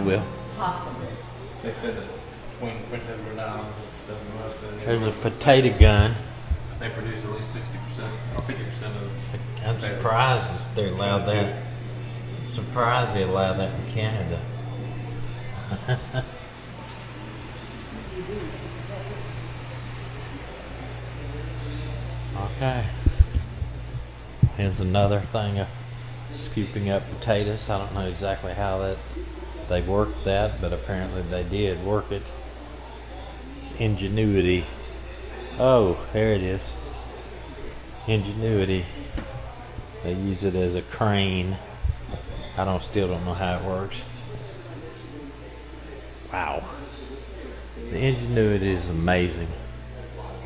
will. Possibly. They said that between Prince Edward Island does the most. There's a potato gun. They produce at least 60% or 50% of. I'm surprised they allowed that. Surprised they allowed that in Canada. Okay. Here's another thing of scooping up potatoes. I don't know exactly how that they worked that, but apparently they did work it. It's ingenuity. Oh, there it is. Ingenuity. They use it as a crane. I still don't know how it works. Wow. The ingenuity is amazing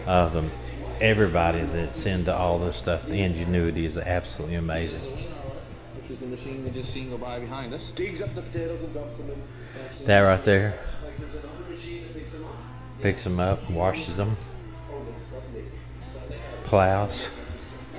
of them. Everybody that's into all this stuff, the ingenuity is absolutely amazing. Which is the machine we just seen go by behind us. Digs up the potatoes and dumps them in. That right there. Picks them up, washes them, plows.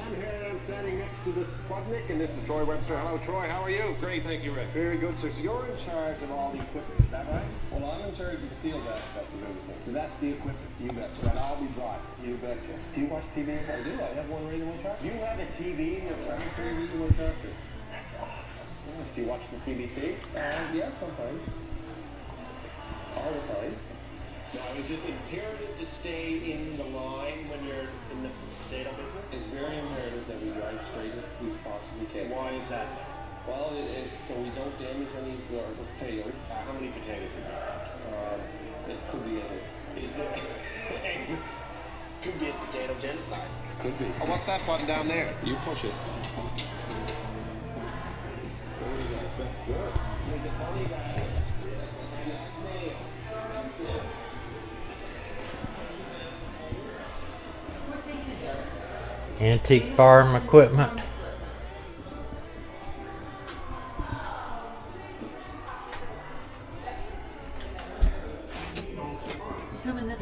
I'm here, I'm standing next to the Sputnik, and this is Troy Webster. Hello, Troy, how are you? Great, thank you, Rick. Very good, sir. So you're in charge of all the equipment, is that right? Well, I'm in charge of the field aspect of everything. So that's the equipment. You betcha. And I'll be driving. You betcha. Do you watch TV? I do. I have one right in my car. You have a TV in your truck? TV in my car too. That's awesome. Do you watch the CBC? Yeah, sometimes. All the time. Now, is it imperative to stay in the line when you're in the potato business? It's very imperative that we drive straight as we possibly can. Why is that? Well, so we don't damage any of our potatoes. How many potatoes do you have? It could be eggs. Is there eggs? Could be a potato genocide. Could be. Oh, what's that button down there? You push it. There you go. Good. There's a bunny guy and a snail. Antique farm equipment.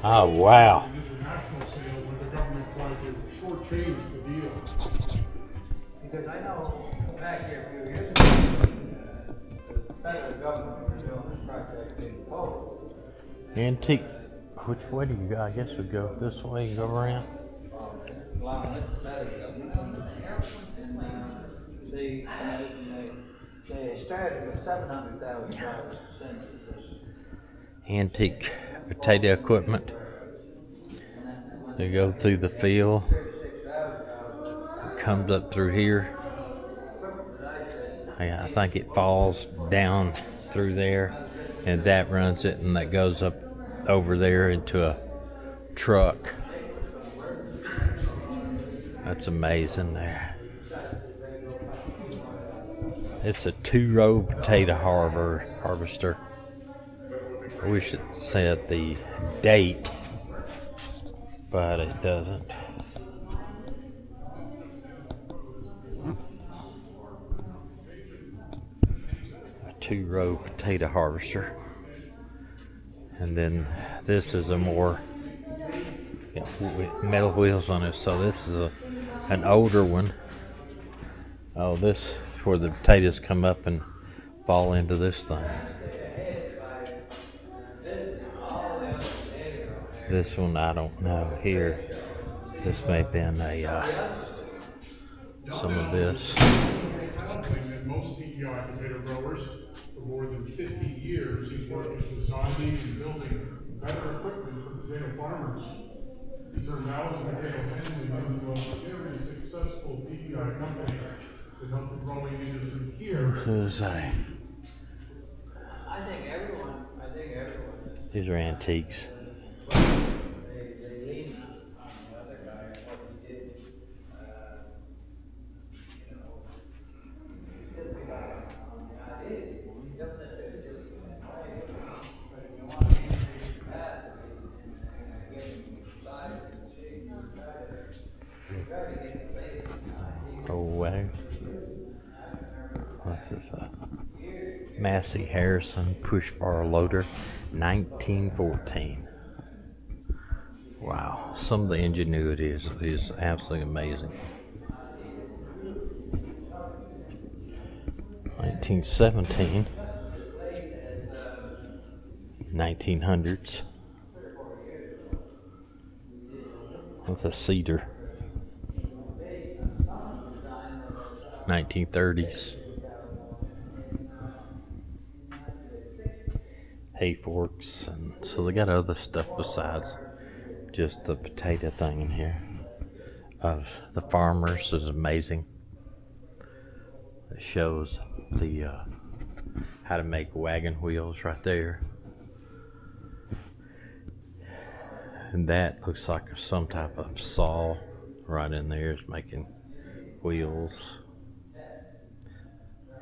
Oh, wow. International sale where the government tried to shortchange the deal. Because I know back here a few years ago, the federal government was doing this project in total. Antique. Which way do you go? I guess we go this way and go around. They started with $700,000 to send this. Antique potato equipment. They go through the field. Comes up through here. I think it falls down through there, and that runs it, and that goes up over there into a truck. That's amazing there. It's a 2-row potato harvester. I wish it said the date, but it doesn't. A 2-row potato harvester. And then this is a more with metal wheels on it. So this is an older one. Oh, this where the potatoes come up and fall into this thing. This one I don't know here. This may have been a some of this. Something that most PEI potato growers for more than 50 years he's worked at designing and building better equipment for potato farmers. He turned out the potato family into a very successful PEI company to help the growing industry here. This is I think everyone. These are antiques. They lean on the other guy and what he did. He's still big on the idea. He doesn't necessarily do it in that way. But if you want to increase capacity and get him size and shape, you try to get the latest idea. Oh wow. This is a Massey Harrison push bar loader, 1914. Wow, some of the ingenuity is absolutely amazing. 1917. 1900s. That's a cedar. 1930s. Hay forks, and so they got other stuff besides just the potato thing in here. The farmers is amazing. It shows the how to make wagon wheels right there. And that looks like some type of saw right in there is making wheels.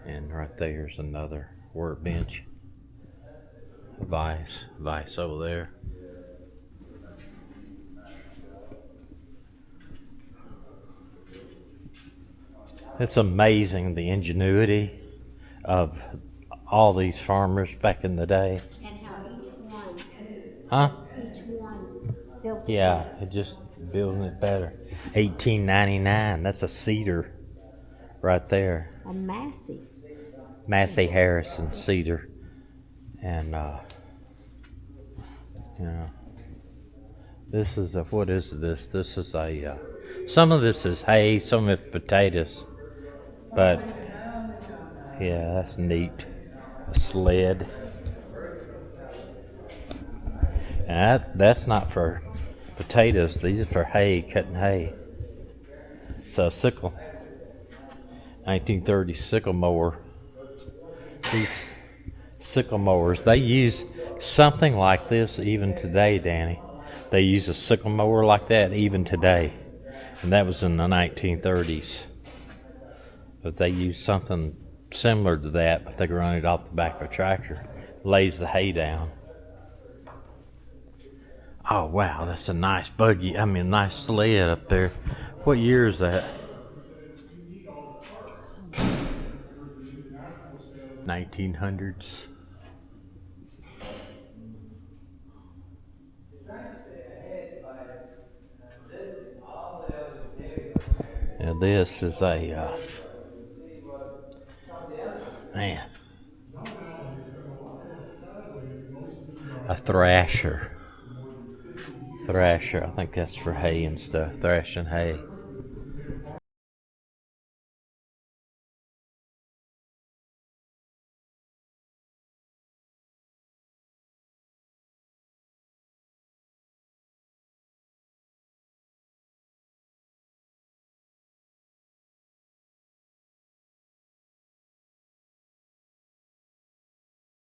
And right there's another workbench. Vice over there. It's amazing the ingenuity of all these farmers back in the day. And how each one, Huh? each one built it Yeah, better. it just building it better. 1899, that's a cedar right there. A Massey. Massey Harrison cedar. And you know, this is a, what is this? This is a, some of this is hay, some of it's potatoes. But yeah, that's neat. A sled. And that's not for potatoes, these are for hay, cutting hay. So sickle. 1930 sickle mower. These sickle mowers, they use something like this even today, Danny. They use a sickle mower like that even today. And that was in the 1930s. But they use something similar to that, but they can run it off the back of a tractor. Lays the hay down. Oh wow, that's a nice buggy, nice sled up there. What year is that? 1900s. Now this is a man, a thrasher. I think that's for hay and stuff, thrashing hay.